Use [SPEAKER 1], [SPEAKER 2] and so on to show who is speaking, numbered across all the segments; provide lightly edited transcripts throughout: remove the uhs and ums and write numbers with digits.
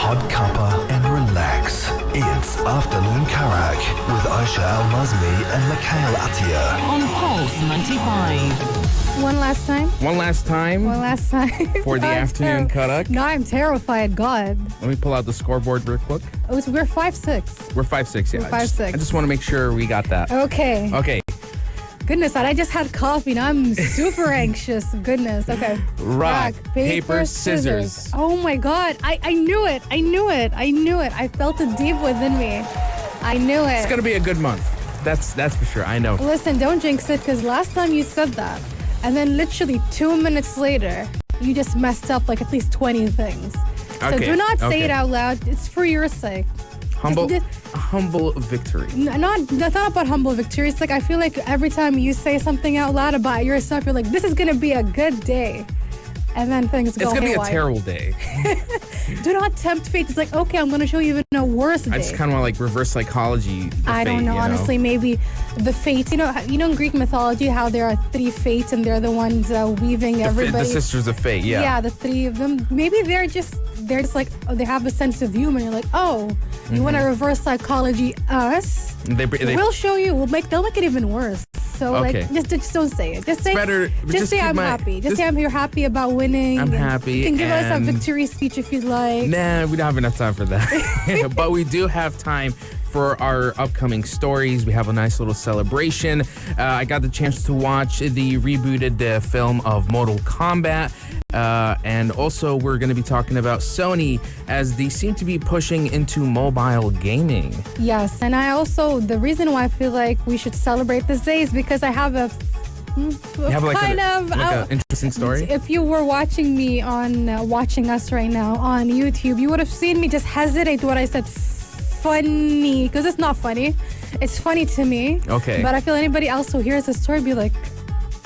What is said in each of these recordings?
[SPEAKER 1] hot cuppa and relax. It's Afternoon Karak with Aisha Al-Mazmi and Mikhail Atiyah.
[SPEAKER 2] On Pulse 95.
[SPEAKER 3] One last time.
[SPEAKER 4] One last time for the afternoon Karak.
[SPEAKER 3] No, I'm terrified. God.
[SPEAKER 4] Let me pull out the scoreboard real quick.
[SPEAKER 3] We're 5-6.
[SPEAKER 4] We're 5-6, yeah.
[SPEAKER 3] We're 5-6.
[SPEAKER 4] I just want to make sure we got that.
[SPEAKER 3] Okay. Goodness, I just had coffee. Now I'm super anxious. Goodness. Okay.
[SPEAKER 4] Rock, paper, scissors.
[SPEAKER 3] Oh my God. I knew it. I felt it deep within me. I knew it.
[SPEAKER 4] It's going to be a good month. That's for sure. I know.
[SPEAKER 3] Listen, don't jinx it, because last time you said that, and then literally 2 minutes later, you just messed up like at least 20 things. So do not say it out loud. It's for your sake.
[SPEAKER 4] Humble victory.
[SPEAKER 3] Not about humble victory. It's like I feel like every time you say something out loud about yourself, you're like, this is going to be a good day. And then things go
[SPEAKER 4] It's going to be a
[SPEAKER 3] haywire.
[SPEAKER 4] terrible day.
[SPEAKER 3] Do not tempt fate. It's like, okay, I'm going to show you even a worse day.
[SPEAKER 4] I just kind of want like reverse psychology.
[SPEAKER 3] I don't know. Honestly, maybe the fates. You know in Greek mythology how there are 3 fates and they're the ones weaving everybody.
[SPEAKER 4] The sisters of fate, yeah.
[SPEAKER 3] Yeah, the 3 of them. Maybe they're just like, oh, they have a sense of humor. You're like, oh, you want to reverse psychology us? We'll show you. They'll make it even worse. So like, just don't say it. Just say I'm happy. Just say you're happy about winning.
[SPEAKER 4] I'm happy.
[SPEAKER 3] You can give us a victory speech if you'd like.
[SPEAKER 4] Nah, we don't have enough time for that. But we do have time for our upcoming stories. We have a nice little celebration. I got the chance to watch the rebooted film of Mortal Kombat. And also we're going to be talking about Sony as they seem to be pushing into mobile gaming.
[SPEAKER 3] Yes, and the reason why I feel like we should celebrate this day is because I have an
[SPEAKER 4] interesting story.
[SPEAKER 3] If you were watching me watching us right now on YouTube, you would have seen me just hesitate what I said. Funny, because it's not funny. It's funny to me.
[SPEAKER 4] Okay.
[SPEAKER 3] But I feel anybody else who hears the story be like,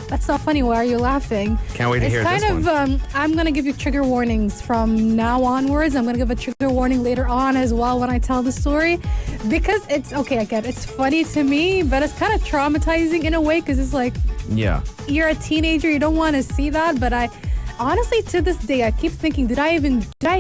[SPEAKER 3] that's not funny. Why are you laughing?
[SPEAKER 4] Can't wait to hear this one.
[SPEAKER 3] I'm going to give you trigger warnings from now onwards. I'm going to give a trigger warning later on as well when I tell the story. Because it's, okay, again, it's funny to me, but it's kind of traumatizing in a way because it's like,
[SPEAKER 4] yeah,
[SPEAKER 3] you're a teenager. You don't want to see that. But honestly, to this day, I keep thinking, did I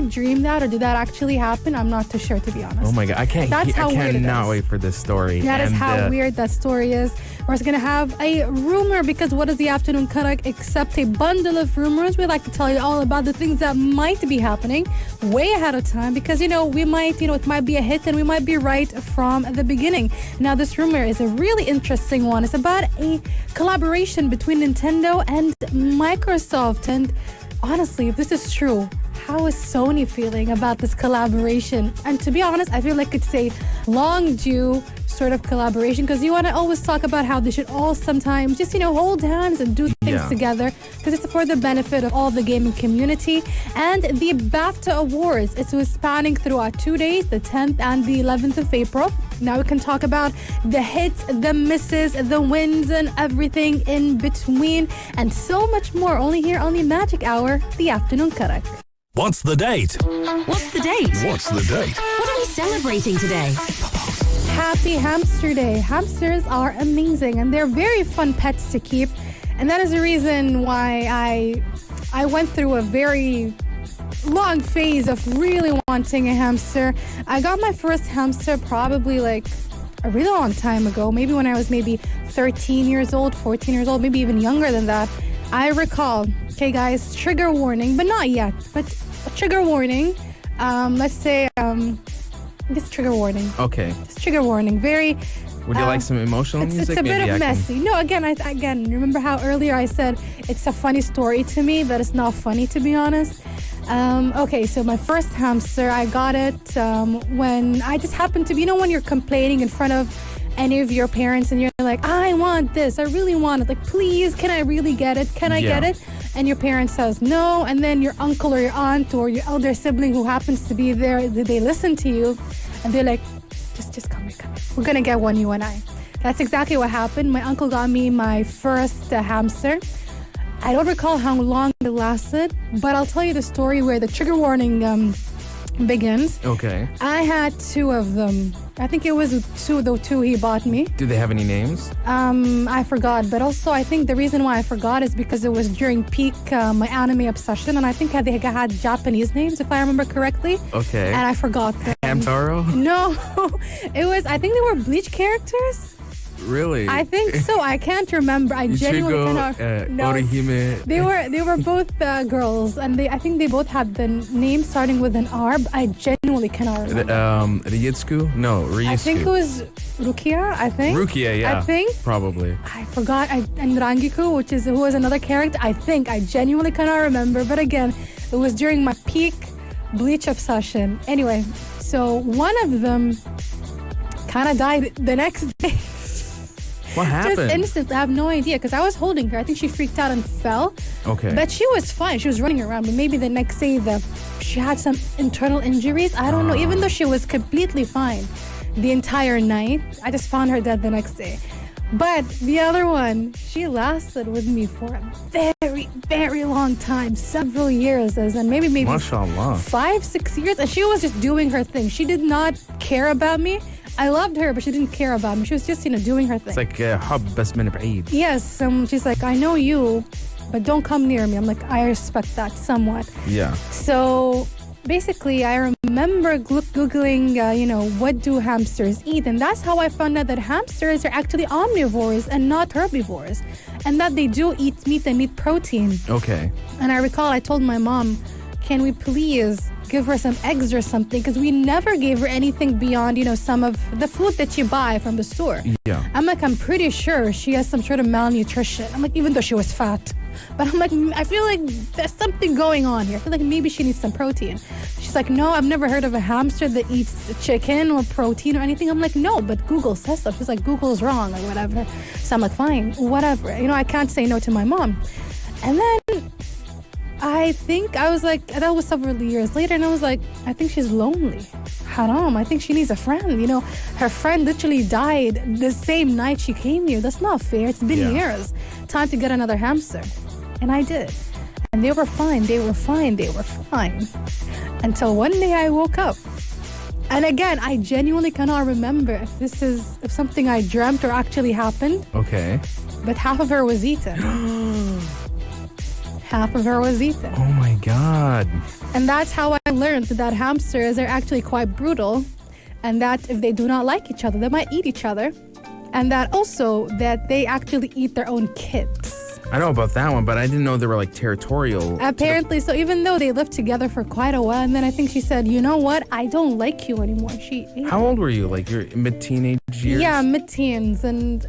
[SPEAKER 3] dream that or did that actually happen? I'm not too sure, to be honest.
[SPEAKER 4] Oh my God, I cannot wait for this story.
[SPEAKER 3] That is how weird that story is. We're going to have a rumor, because what is the afternoon Karak except a bundle of rumors? We like to tell you all about the things that might be happening way ahead of time, because we might, it might be a hit and we might be right from the beginning. Now, this rumor is a really interesting one. It's about a collaboration between Nintendo and Microsoft. And honestly, if this is true, how is Sony feeling about this collaboration? And to be honest, I feel like it's a long due sort of collaboration, because you want to always talk about how they should all sometimes just, hold hands and do things together, because it's for the benefit of all the gaming community. And the BAFTA Awards, it was spanning throughout 2 days, the 10th and the 11th of April. Now we can talk about the hits, the misses, the wins, and everything in between, and so much more, only here on the Magic Hour, the Afternoon Karak.
[SPEAKER 1] What's the date?
[SPEAKER 2] What's the date?
[SPEAKER 1] What's the date?
[SPEAKER 2] What are we celebrating today?
[SPEAKER 3] Happy Hamster Day. Hamsters are amazing and they're very fun pets to keep. And that is the reason why I went through a very long phase of really wanting a hamster. I got my first hamster probably like a really long time ago, maybe when I was 13 years old, 14 years old, maybe even younger than that. I recall, okay guys, trigger warning, but not yet, but a trigger warning. Let's say, this trigger warning.
[SPEAKER 4] Okay.
[SPEAKER 3] This trigger warning. Very.
[SPEAKER 4] Would you like some emotional music?
[SPEAKER 3] It's a bit of messy. No, again, remember how earlier I said it's a funny story to me, but it's not funny, to be honest. Okay, so my first hamster, I got it when I just happened to be, when you're complaining in front of any of your parents and you're like, I want this, I really want it, like, please, can I really get it? Can I get it? And your parent says no, and then your uncle or your aunt or your elder sibling who happens to be there, they listen to you and they're like, just come here. We're gonna get one, you and I. That's exactly what happened. My uncle got me my first hamster. I don't recall how long it lasted, but I'll tell you the story where the trigger warning begins.
[SPEAKER 4] Okay.
[SPEAKER 3] I had 2 of them. I think it was the 2 he bought me.
[SPEAKER 4] Do they have any names?
[SPEAKER 3] I forgot, but also I think the reason why I forgot is because it was during peak my anime obsession, and I think they had Japanese names if I remember correctly.
[SPEAKER 4] Okay.
[SPEAKER 3] And I forgot them.
[SPEAKER 4] Hamtaro?
[SPEAKER 3] No, it was. I think they were Bleach characters.
[SPEAKER 4] Really?
[SPEAKER 3] I think so. I can't remember. I genuinely cannot. No,
[SPEAKER 4] Orihime.
[SPEAKER 3] they were both girls, and I think they both had the name starting with an R. But I genuinely cannot remember.
[SPEAKER 4] Ryutsuku? No, Ryusuke.
[SPEAKER 3] I think it was Rukia. I think.
[SPEAKER 4] Rukia, yeah.
[SPEAKER 3] I think.
[SPEAKER 4] Probably.
[SPEAKER 3] I forgot. And Rangiku, who was another character. I genuinely cannot remember. But again, it was during my peak Bleach obsession. Anyway, so one of them kind of died the next day.
[SPEAKER 4] What happened?
[SPEAKER 3] Just instantly. I have no idea because I was holding her. I think she freaked out and fell.
[SPEAKER 4] Okay.
[SPEAKER 3] But she was fine. She was running around. But maybe the next day she had some internal injuries. I don't know. Even though she was completely fine the entire night, I just found her dead the next day. But the other one, she lasted with me for a very, very long time. Several years. And maybe
[SPEAKER 4] Mashallah.
[SPEAKER 3] 5-6 years. And she was just doing her thing. She did not care about me. I loved her, but she didn't care about me. She was just, doing her thing.
[SPEAKER 4] It's like hub bas min ba'id.
[SPEAKER 3] Yes, she's like, I know you, but don't come near me. I'm like, I respect that somewhat.
[SPEAKER 4] Yeah.
[SPEAKER 3] So basically, I remember Googling, what do hamsters eat? And that's how I found out that hamsters are actually omnivores and not herbivores. And that they do eat meat and eat protein.
[SPEAKER 4] Okay.
[SPEAKER 3] And I recall I told my mom, can we please give her some eggs or something? Because we never gave her anything beyond, some of the food that you buy from the store.
[SPEAKER 4] Yeah.
[SPEAKER 3] I'm like, I'm pretty sure she has some sort of malnutrition. I'm like, even though she was fat. But I'm like, I feel like there's something going on here. I feel like maybe she needs some protein. She's like, no, I've never heard of a hamster that eats chicken or protein or anything. I'm like, no, but Google says so. She's like, Google's wrong or whatever. So I'm like, fine, whatever. I can't say no to my mom. And then I think I was like, that was several years later, and I was like, I think she's lonely. Haram, I think she needs a friend. Her friend literally died the same night she came here. That's not fair. It's been years. Time to get another hamster. And I did. And they were fine. They were fine. Until one day I woke up. And again, I genuinely cannot remember if this is something I dreamt or actually happened.
[SPEAKER 4] Okay.
[SPEAKER 3] But half of her was eaten. Half of her was eaten.
[SPEAKER 4] Oh my God.
[SPEAKER 3] And that's how I learned that hamsters are actually quite brutal, and that if they do not like each other, they might eat each other, and that also that they actually eat their own kids.
[SPEAKER 4] I know about that one, but I didn't know they were like territorial.
[SPEAKER 3] Apparently, so even though they lived together for quite a while, and then I think she said, you know what, I don't like you anymore.
[SPEAKER 4] How old were you? Like your mid-teenage years?
[SPEAKER 3] Yeah, mid-teens. And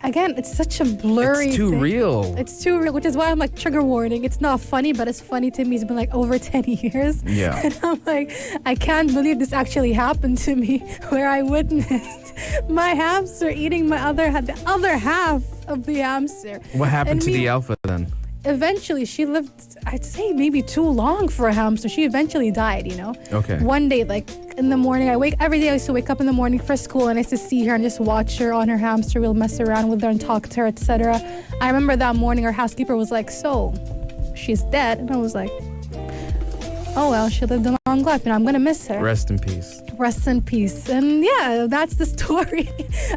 [SPEAKER 3] again, it's such a blurry
[SPEAKER 4] It's too
[SPEAKER 3] thing.
[SPEAKER 4] real.
[SPEAKER 3] It's too real, which is why I'm like, trigger warning. It's not funny, but it's funny to me. It's been like over 10 years.
[SPEAKER 4] Yeah.
[SPEAKER 3] And I'm like, I can't believe this actually happened to me, where I witnessed my hamster eating the other half of the hamster.
[SPEAKER 4] What happened
[SPEAKER 3] And
[SPEAKER 4] to the alpha then?
[SPEAKER 3] Eventually, she lived, I'd say maybe too long for a hamster. She eventually died,
[SPEAKER 4] Okay.
[SPEAKER 3] One day, like in the morning, every day I used to wake up in the morning for school, and I used to see her and just watch her on her hamster wheel, mess around with her and talk to her, etc. I remember that morning her housekeeper was like, so, she's dead? And I was like, oh well, she lived a long life and I'm gonna miss her.
[SPEAKER 4] Rest in peace.
[SPEAKER 3] Rest in peace. And yeah, that's the story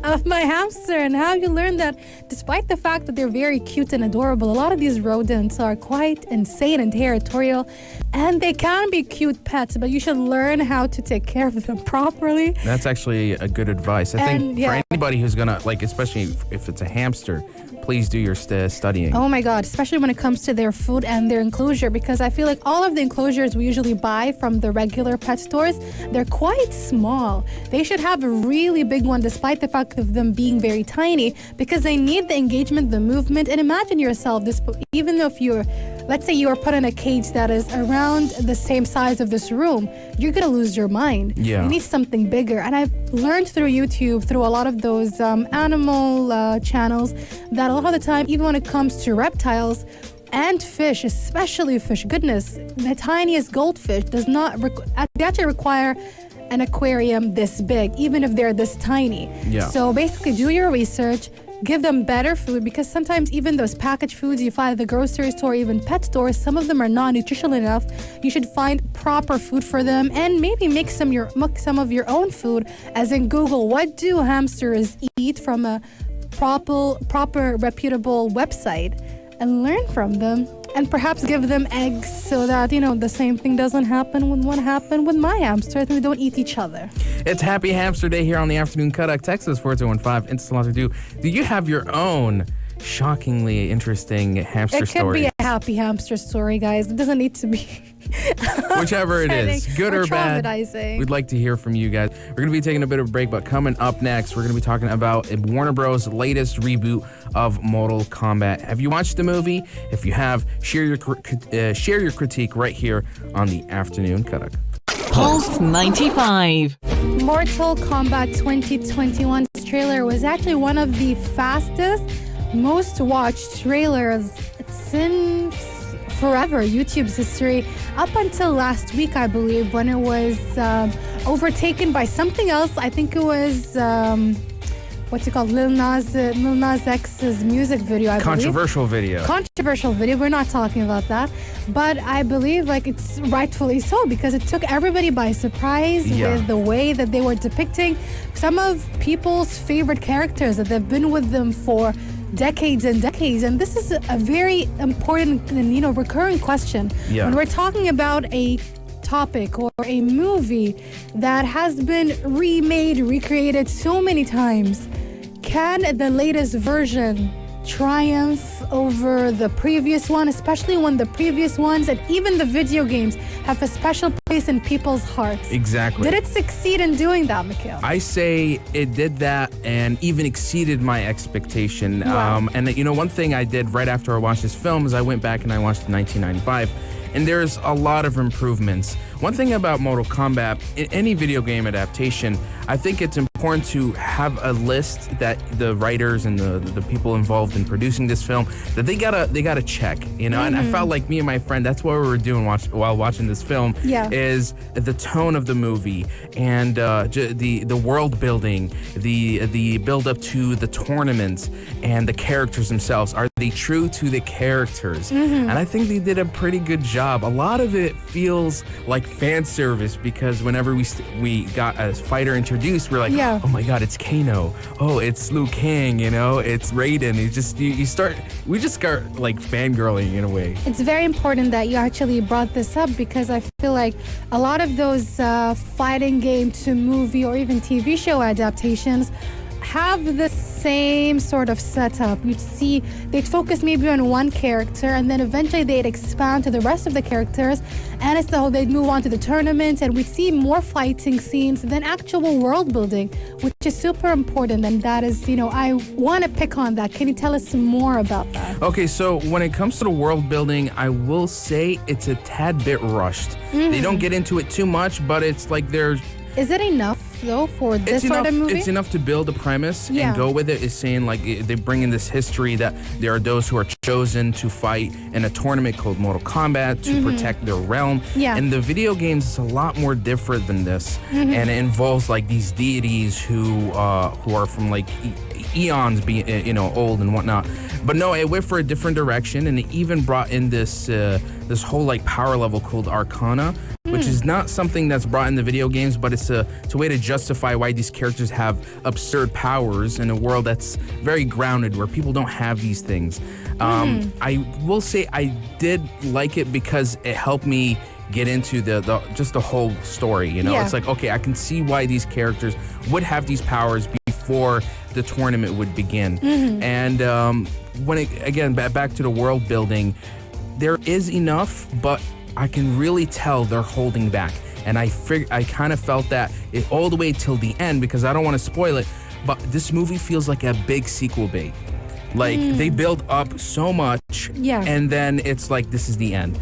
[SPEAKER 3] of my hamster, and how you learn that despite the fact that they're very cute and adorable, a lot of these rodents are quite insane and territorial, and they can be cute pets, but you should learn how to take care of them properly.
[SPEAKER 4] That's actually a good advice. I think for anybody who's gonna, like, especially if it's a hamster, please do your studying.
[SPEAKER 3] Oh my God, especially when it comes to their food and their enclosure, because I feel like all of the enclosures we usually buy from the regular pet stores, they're quite small. They should have a really big one, despite the fact of them being very tiny, because they need the engagement, the movement. And imagine yourself, even though let's say you are put in a cage that is around the same size of this room, you're gonna lose your mind.
[SPEAKER 4] Yeah.
[SPEAKER 3] You need something bigger. And I've learned through YouTube, through a lot of those animal channels, that a lot of the time, even when it comes to reptiles and fish, especially fish, goodness, the tiniest goldfish does not they actually require an aquarium this big, even if they're this tiny.
[SPEAKER 4] Yeah.
[SPEAKER 3] So basically, do your research, give them better food, because sometimes even those packaged foods you find at the grocery store, even pet stores, some of them are not nutritional enough. You should find proper food for them and maybe make some of your own food, as in Google what do hamsters eat from a proper reputable website, and learn from them, and perhaps give them eggs so that, the same thing doesn't happen with what happened with my hamster, and they don't eat each other.
[SPEAKER 4] It's Happy Hamster Day here on the Afternoon Karak. Texas 4215 Instant Do you have your own shockingly interesting hamster story?
[SPEAKER 3] It could be a happy hamster story, guys. It doesn't need to be
[SPEAKER 4] whichever it is, good or bad. We'd like to hear from you guys. We're going to be taking a bit of a break, but coming up next, we're going to be talking about Warner Bros. Latest reboot of Mortal Kombat. Have you watched the movie? If you have, share your critique right here on the Afternoon Karak.
[SPEAKER 2] Pulse 95.
[SPEAKER 3] Mortal Kombat 2021's trailer was actually one of the fastest, most watched trailers since forever, YouTube's history, up until last week, I believe, when it was overtaken by something else. I think it was Lil Nas X's music video, I believe.
[SPEAKER 4] Controversial video.
[SPEAKER 3] We're not talking about that. But I believe it's rightfully so, because it took everybody by surprise with the way that they were depicting some of people's favorite characters that they've been with them for decades and decades. And this is a very important and recurring question when we're talking about a topic or a movie that has been remade, recreated so many times. Can the latest version triumph over the previous one, especially when the previous ones and even the video games have a special place in people's hearts?
[SPEAKER 4] Exactly.
[SPEAKER 3] Did it succeed in doing that, Mikhail?
[SPEAKER 4] I say it did that and even exceeded my expectation.
[SPEAKER 3] Wow.
[SPEAKER 4] And one thing I did right after I watched this film is I went back and I watched 1995. And there's a lot of improvements. One thing about Mortal Kombat, in any video game adaptation, I think it's important to have a list that the writers and the people involved in producing this film, that they gotta check, And I felt like me and my friend, that's what we were doing while watching this film, is the tone of the movie and the world building, the build up to the tournaments and the characters themselves. Are they true to the characters? And I think they did a pretty good job. A lot of it feels like fan service, because whenever we got a fighter introduced, we're like, oh my god, it's Kano. Oh, it's Liu Kang. It's Raiden. We just start like fangirling in a way.
[SPEAKER 3] It's very important that you actually brought this up, because I feel like a lot of those fighting game to movie or even TV show adaptations have the same sort of setup. You'd see they'd focus maybe on one character, and then eventually they'd expand to the rest of the characters, and it's how they'd move on to the tournament, and we'd see more fighting scenes than actual world building, which is super important. And that is, I want to pick on that. Can you tell us some more about that?
[SPEAKER 4] Okay, so when it comes to the world building, I will say it's a tad bit rushed. They don't get into it too much, but it's like there's...
[SPEAKER 3] Is it enough, though, for this sort of movie?
[SPEAKER 4] It's enough to build a premise and go with it. It's saying, they bring in this history that there are those who are chosen to fight in a tournament called Mortal Kombat to protect their realm. Yeah. And the video games is a lot more different than this. And it involves, these deities who are from, eons being old and whatnot. But no, it went for a different direction, and it even brought in this whole power level called Arcana, which is not something that's brought in the video games, but it's a way to justify why these characters have absurd powers in a world that's very grounded, where people don't have these things. I will say I did like it because it helped me get into the whole story. It's like, okay, I can see why these characters would have these powers before the tournament would begin. And back to the world building, there is enough, but I can really tell they're holding back. And I kind of felt that all the way till the end, because I don't want to spoil it, but this movie feels like a big sequel bait. They build up so much, and then it's like, this is the end.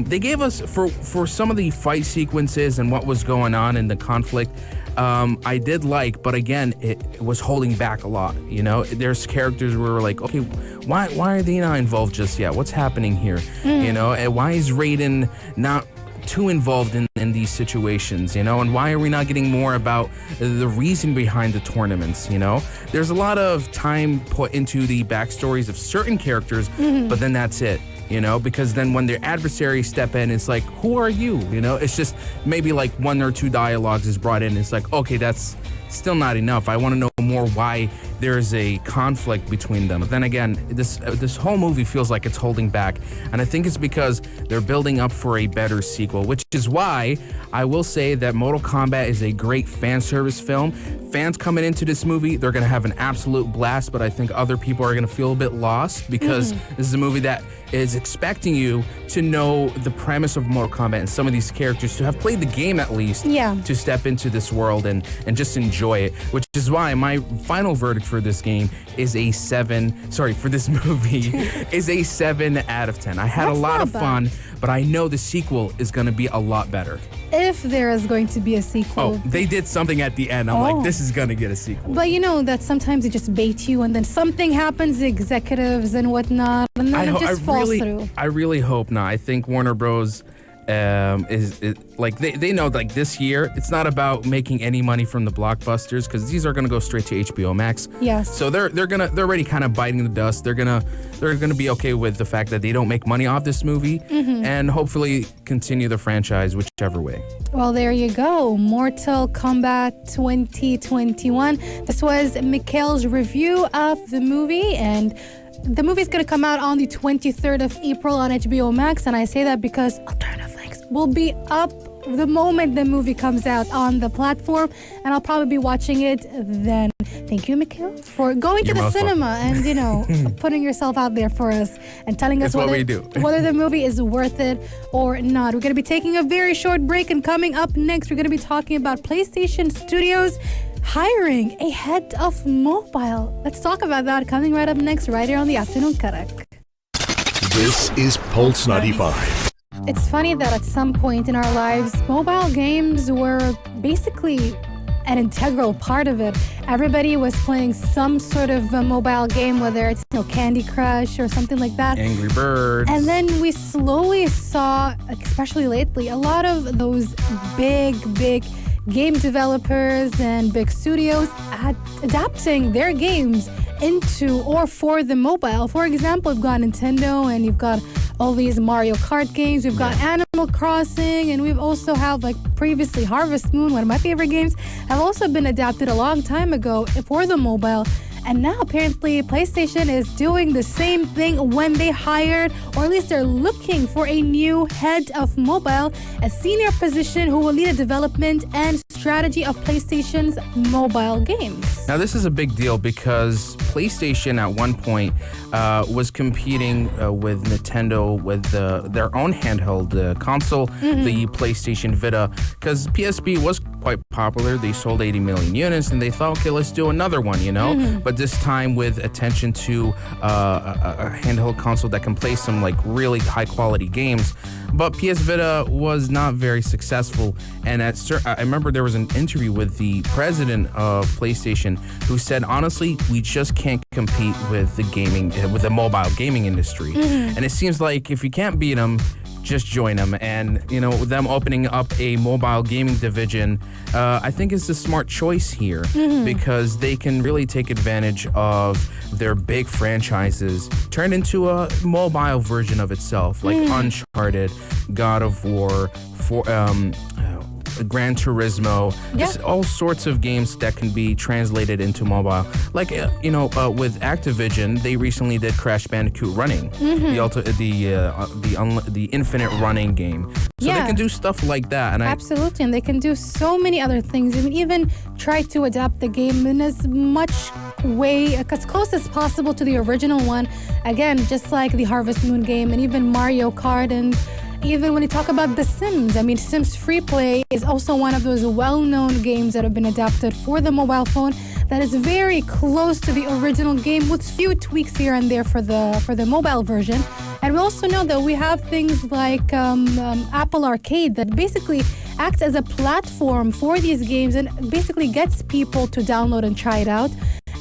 [SPEAKER 4] They gave us, for some of the fight sequences and what was going on in the conflict, I did but again, it was holding back a lot. There's characters where we're like, okay, why are they not involved just yet? What's happening here? And why is Raiden not too involved in these situations, you know? And why are we not getting more about the reason behind the tournaments, you know? There's a lot of time put into the backstories of certain characters, but then that's it. You know, because then when their adversaries step in, it's like, who are you? You know, it's just maybe like one or two dialogues is brought in. It's like, okay, that's still not enough. I want to know more why there's a conflict between them. But then again, this whole movie feels like it's holding back. And I think it's because they're building up for a better sequel, which is why I will say that Mortal Kombat is a great fan service film. Fans coming into this movie, they're going to have an absolute blast, but I think other people are going to feel a bit lost because this is a movie that is expecting you to know the premise of Mortal Kombat and some of these characters, to have played the game at least, to step into this world and just enjoy it, which is why my final verdict for this game is a 7, for this movie, is a 7 out of 10. I had a lot of fun, but I know the sequel is going to be a lot better.
[SPEAKER 3] If there is going to be a sequel.
[SPEAKER 4] Oh, they did something at the end. I'm like, this is going to get a sequel.
[SPEAKER 3] But you know that sometimes they just bait you and then something happens, the executives and whatnot, and then it just falls through.
[SPEAKER 4] I really hope not. I think Warner Bros. Is like they know, like, this year it's not about making any money from the blockbusters, because these are gonna go straight to HBO Max.
[SPEAKER 3] Yes.
[SPEAKER 4] So they're already kind of biting the dust. They're gonna be okay with the fact that they don't make money off this movie, and hopefully continue the franchise whichever way.
[SPEAKER 3] Well, there you go. Mortal Kombat 2021. This was Mikhail's review of the movie, and the movie's going to come out on the 23rd of April on HBO Max, and I say that because alternative links will be up the moment the movie comes out on the platform, and I'll probably be watching it then. Thank you, Mikhail, for going to the cinema and, you know, putting yourself out there for us and telling us whether the movie is worth it or not. We're going to be taking a very short break, and coming up next, we're going to be talking about PlayStation Studios hiring a head of mobile. Let's talk about that coming right up next, right here on the Afternoon Karak.
[SPEAKER 1] This is Pulse 95.
[SPEAKER 3] It's funny that at some point in our lives, mobile games were basically an integral part of it. Everybody was playing some sort of a mobile game, whether it's, you know, Candy Crush or something like that.
[SPEAKER 4] Angry Birds.
[SPEAKER 3] And then we slowly saw, especially lately, a lot of those big game developers and big studios adapting their games into or for the mobile. For example, we've got Nintendo, and you've got all these Mario Kart games. We've got Animal Crossing, and we've also have, like, previously Harvest Moon, one of my favorite games, have also been adapted a long time ago for the mobile. And now apparently PlayStation is doing the same thing when they hired, or at least they're looking for a new head of mobile, a senior position who will lead the development and strategy of PlayStation's mobile games.
[SPEAKER 4] Now, this is a big deal because PlayStation at one point was competing with Nintendo with their own handheld console, the PlayStation Vita, because PSP was quite popular. They sold 80 million units, and they thought, okay, let's do another one, you know? But this time with attention to a handheld console that can play some, like, really high-quality games. But PS Vita was not very successful, and I remember there was an interview with the president of PlayStation who said, honestly, we just can't compete with the mobile gaming industry. And it seems like if you can't beat them, just join them. And, you know, them opening up a mobile gaming division, I think is a smart choice here, because they can really take advantage of their big franchises turned into a mobile version of itself, like Uncharted, God of War, Gran Turismo, just all sorts of games that can be translated into mobile. Like, with Activision, they recently did Crash Bandicoot Running, the infinite running game. So they can do stuff like that. And
[SPEAKER 3] absolutely, and they can do so many other things. Even try to adapt the game in as much way, as close as possible to the original one. Again, just like the Harvest Moon game, and even Mario Kart, and even when you talk about The Sims, I mean, Sims Free Play is also one of those well-known games that have been adapted for the mobile phone that is very close to the original game with few tweaks here and there for the mobile version. And we also know that we have things like Apple Arcade that basically acts as a platform for these games and basically gets people to download and try it out.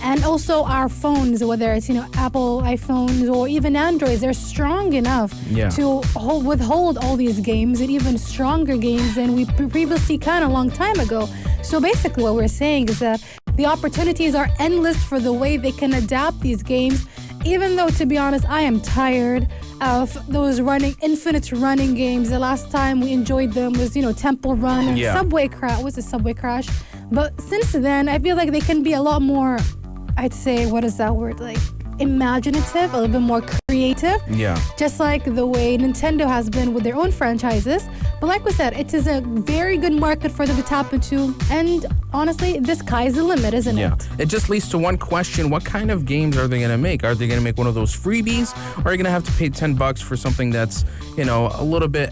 [SPEAKER 3] And also our phones, whether it's, Apple iPhones or even Androids, they're strong enough to withhold all these games and even stronger games than we previously can a long time ago. So basically what we're saying is that the opportunities are endless for the way they can adapt these games, even though, to be honest, I am tired of those infinite running games. The last time we enjoyed them was, Temple Run and Subway Crash. Was it Subway Crash? But since then, I feel like they can be a lot more, I'd say, what is that word? Like, imaginative, a little bit more creative. Yeah. Just like the way Nintendo has been with their own franchises. But like we said, it is a very good market for them to tap into. And honestly, the sky's the limit, isn't it?
[SPEAKER 4] Yeah. It just leads to one question. What kind of games are they going to make? Are they going to make one of those freebies? Or are you going to have to pay $10 for something that's, a little bit,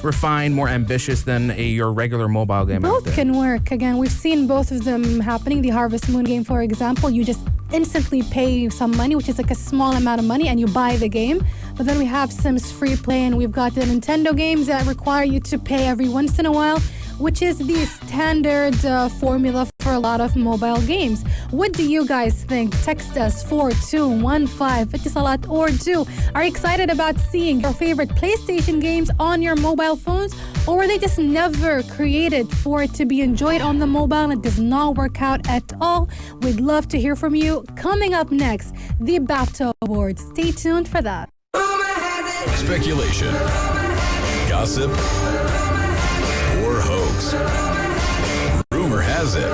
[SPEAKER 4] refined, more ambitious than your regular mobile game?
[SPEAKER 3] Both can work. Again, we've seen both of them happening. The Harvest Moon game, for example, you just instantly pay some money, which is like a small amount of money, and you buy the game. But then we have Sims Free Play, and we've got the Nintendo games that require you to pay every once in a while, which is the standard formula for a lot of mobile games. What do you guys think? Text us 4215 Etisalat or do. Are you excited about seeing your favorite PlayStation games on your mobile phones? Or were they just never created for it to be enjoyed on the mobile and it does not work out at all? We'd love to hear from you. Coming up next, the BAFTA Awards. Stay tuned for that.
[SPEAKER 5] Speculation, gossip, or hoax. Rumor has it.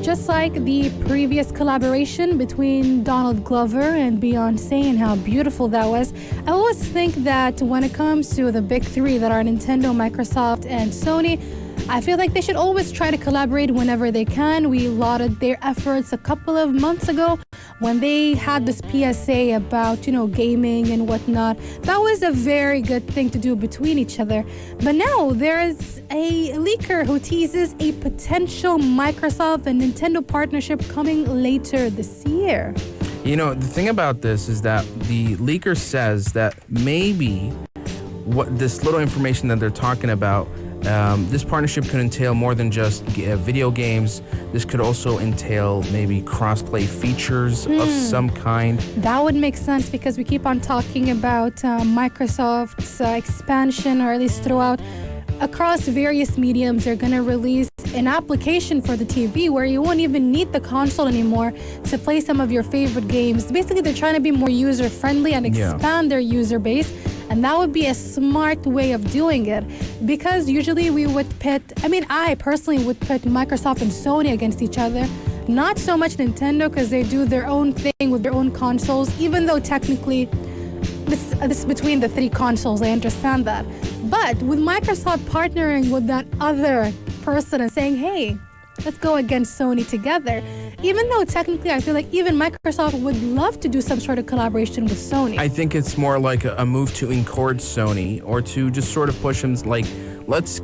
[SPEAKER 3] Just like the previous collaboration between Donald Glover and Beyonce and how beautiful that was, I always think that when it comes to the big three that are Nintendo, Microsoft, and Sony, I feel like they should always try to collaborate whenever they can. We lauded their efforts a couple of months ago when they had this PSA about, gaming and whatnot. That was a very good thing to do between each other. But now there is a leaker who teases a potential Microsoft and Nintendo partnership coming later this year.
[SPEAKER 4] The thing about this is that the leaker says that maybe what this little information that they're talking about, this partnership could entail more than just video games. This could also entail maybe cross-play features of some kind.
[SPEAKER 3] That would make sense because we keep on talking about Microsoft's expansion, or at least throughout across various mediums. They're going to release an application for the TV where you won't even need the console anymore to play some of your favorite games. Basically, they're trying to be more user-friendly and expand their user base. And that would be a smart way of doing it, because usually we would I personally would pit Microsoft and Sony against each other. Not so much Nintendo, because they do their own thing with their own consoles, even though technically this is between the three consoles, I understand that. But with Microsoft partnering with that other person and saying, hey, let's go against Sony together. Even though technically I feel like even Microsoft would love to do some sort of collaboration with Sony.
[SPEAKER 4] I think it's more like a move to encourage Sony, or to just sort of push them, like, let's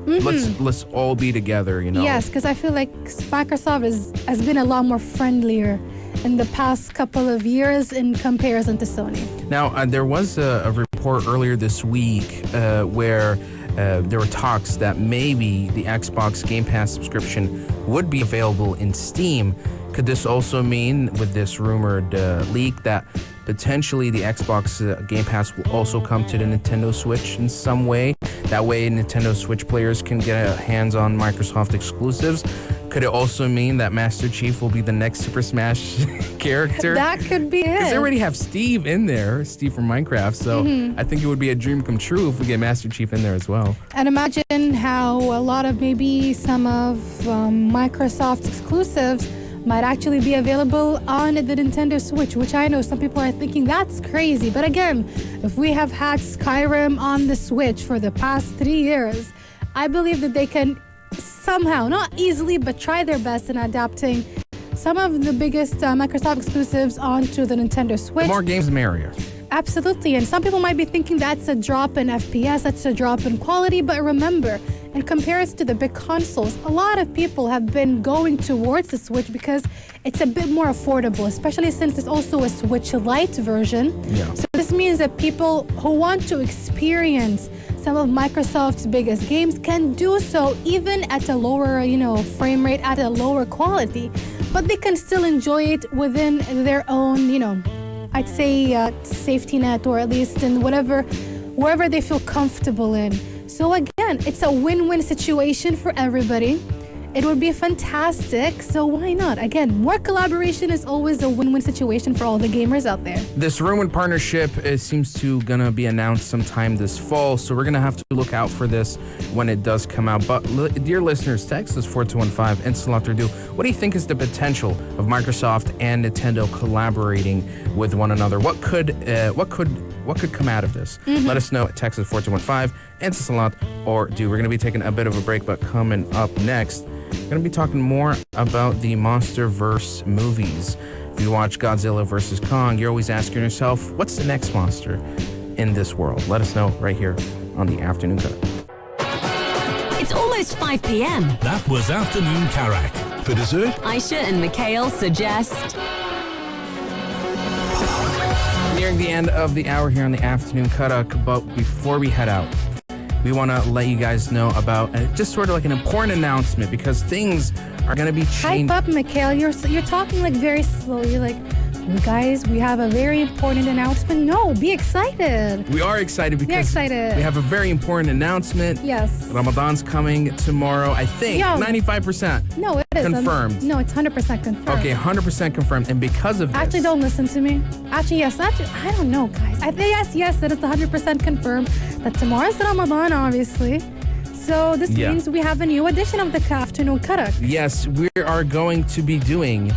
[SPEAKER 4] all be together,
[SPEAKER 3] Yes, because I feel like Microsoft has been a lot more friendlier in the past couple of years in comparison to Sony.
[SPEAKER 4] Now, there was a report earlier this week where there were talks that maybe the Xbox Game Pass subscription would be available in Steam. Could this also mean, with this rumored leak, that potentially the Xbox Game Pass will also come to the Nintendo Switch in some way? That way Nintendo Switch players can get hands on Microsoft exclusives. Could it also mean that Master Chief will be the next Super Smash character?
[SPEAKER 3] That could be it.
[SPEAKER 4] Because they already have Steve in there, Steve from Minecraft. So I think it would be a dream come true if we get Master Chief in there as well.
[SPEAKER 3] And imagine how a lot of maybe some of Microsoft's exclusives might actually be available on the Nintendo Switch, which I know some people are thinking that's crazy. But again, if we have had Skyrim on the Switch for the past 3 years, I believe that they can somehow, not easily, but try their best in adapting some of the biggest Microsoft exclusives onto the Nintendo Switch.
[SPEAKER 4] The more games, the merrier.
[SPEAKER 3] Absolutely. And some people might be thinking that's a drop in FPS, that's a drop in quality. But remember, in comparison to the big consoles, a lot of people have been going towards the Switch because it's a bit more affordable, especially since it's also a Switch Lite version.
[SPEAKER 4] Yeah.
[SPEAKER 3] So this means that people who want to experience some of Microsoft's biggest games can do so even at a lower, frame rate, at a lower quality, but they can still enjoy it within their own, I'd say safety net, or at least in wherever they feel comfortable in. So again, it's a win-win situation for everybody. It would be fantastic, so why not? Again, more collaboration is always a win-win situation for all the gamers out there.
[SPEAKER 4] This rumored partnership seems to gonna be announced sometime this fall, so we're gonna have to look out for this when it does come out. But dear listeners, text us 4215 and select or do. What do you think is the potential of Microsoft and Nintendo collaborating with one another? What could come out of this? Let us know at text us 4215 and Salat or do. We're gonna be taking a bit of a break, but coming up next, we're going to be talking more about the MonsterVerse movies. If you watch Godzilla vs. Kong, you're always asking yourself, what's the next monster in this world? Let us know right here on the Afternoon Cut.
[SPEAKER 2] It's almost 5 p.m.
[SPEAKER 5] That was Afternoon Karak. For dessert,
[SPEAKER 2] Aisha and Mikhail suggest...
[SPEAKER 4] Nearing the end of the hour here on the Afternoon Karak, but before we head out, we want to let you guys know about just sort of like an important announcement, because things are going to be changing.
[SPEAKER 3] Hype up, Mikhail. You're talking like very slowly. Like, guys, we have a very important announcement. No, be excited.
[SPEAKER 4] We are excited because we have a very important announcement.
[SPEAKER 3] Yes.
[SPEAKER 4] Ramadan's coming tomorrow. I think 95%.
[SPEAKER 3] No, it is
[SPEAKER 4] confirmed.
[SPEAKER 3] No, it's 100% confirmed.
[SPEAKER 4] Okay, 100% confirmed. And because of this,
[SPEAKER 3] actually, don't listen to me. Actually, yes. I don't know, guys. I think yes, that it's 100% confirmed that tomorrow's Ramadan, obviously. So this means we have a new edition of the Afternoon Karak.
[SPEAKER 4] Yes, we are going to be doing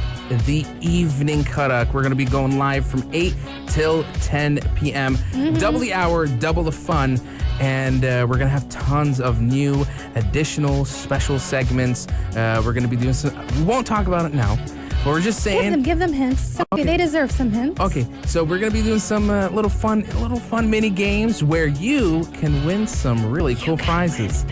[SPEAKER 4] the Evening Karak. We're going to be going live from 8 till 10 p.m. Double the hour, double the fun. And we're going to have tons of new additional special segments. We're going to be doing some... We won't talk about it now. But we're just saying...
[SPEAKER 3] Give them hints. Okay, they deserve some hints.
[SPEAKER 4] Okay, so we're going to be doing some little fun mini games where you can win some really cool prizes.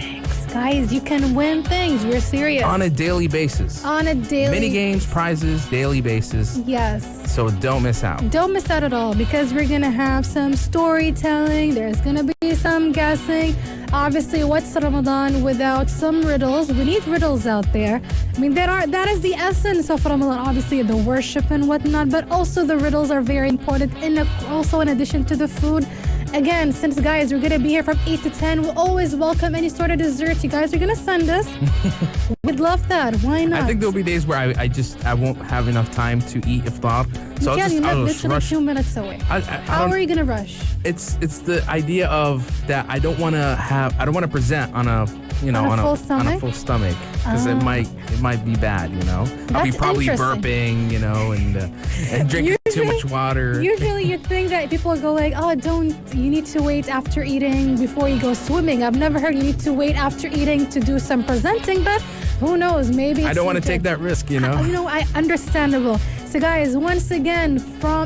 [SPEAKER 3] Guys, you can win things. We're serious.
[SPEAKER 4] On a daily basis. Mini games, prizes, daily basis.
[SPEAKER 3] Yes.
[SPEAKER 4] So don't miss out.
[SPEAKER 3] Don't miss out at all, because we're going to have some storytelling. There's going to be some guessing. Obviously, what's Ramadan without some riddles? We need riddles out there. I mean, that is the essence of Ramadan. Obviously, the worship and whatnot, but also the riddles are very important. Also, in addition to the food. Again, since guys, we're going to be here from 8 to 10, we'll always welcome any sort of dessert you guys are going to send us. We'd love that. Why not?
[SPEAKER 4] I think there'll be days where I won't have enough time to eat iftar. So
[SPEAKER 3] I'll just rush. 2 minutes away. How are you going to rush?
[SPEAKER 4] It's the idea of that I don't want to present on a full stomach, because it might be bad, I'll be probably burping, and drinking too much water.
[SPEAKER 3] Usually you think that people go like, you need to wait after eating before you go swimming. I've never heard you need to wait after eating to do some presenting, but who knows, maybe
[SPEAKER 4] I don't want to take that risk,
[SPEAKER 3] understandable. So guys, once again,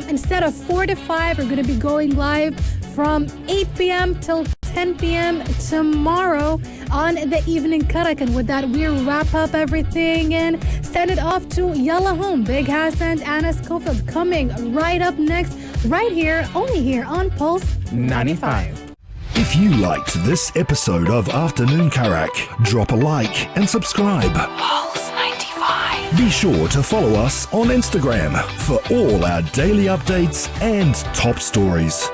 [SPEAKER 3] instead of 4 to 5, we're going to be going live from 8 p.m. till 10 p.m. tomorrow on the Evening Karak. And with that, we wrap up everything and send it off to Yalla Home. Big Hassan and Anna Schofield coming right up next, right here, only here on Pulse 95.
[SPEAKER 1] If you liked this episode of Afternoon Karak, drop a like and subscribe.
[SPEAKER 2] Pulse 95.
[SPEAKER 1] Be sure to follow us on Instagram for all our daily updates and top stories.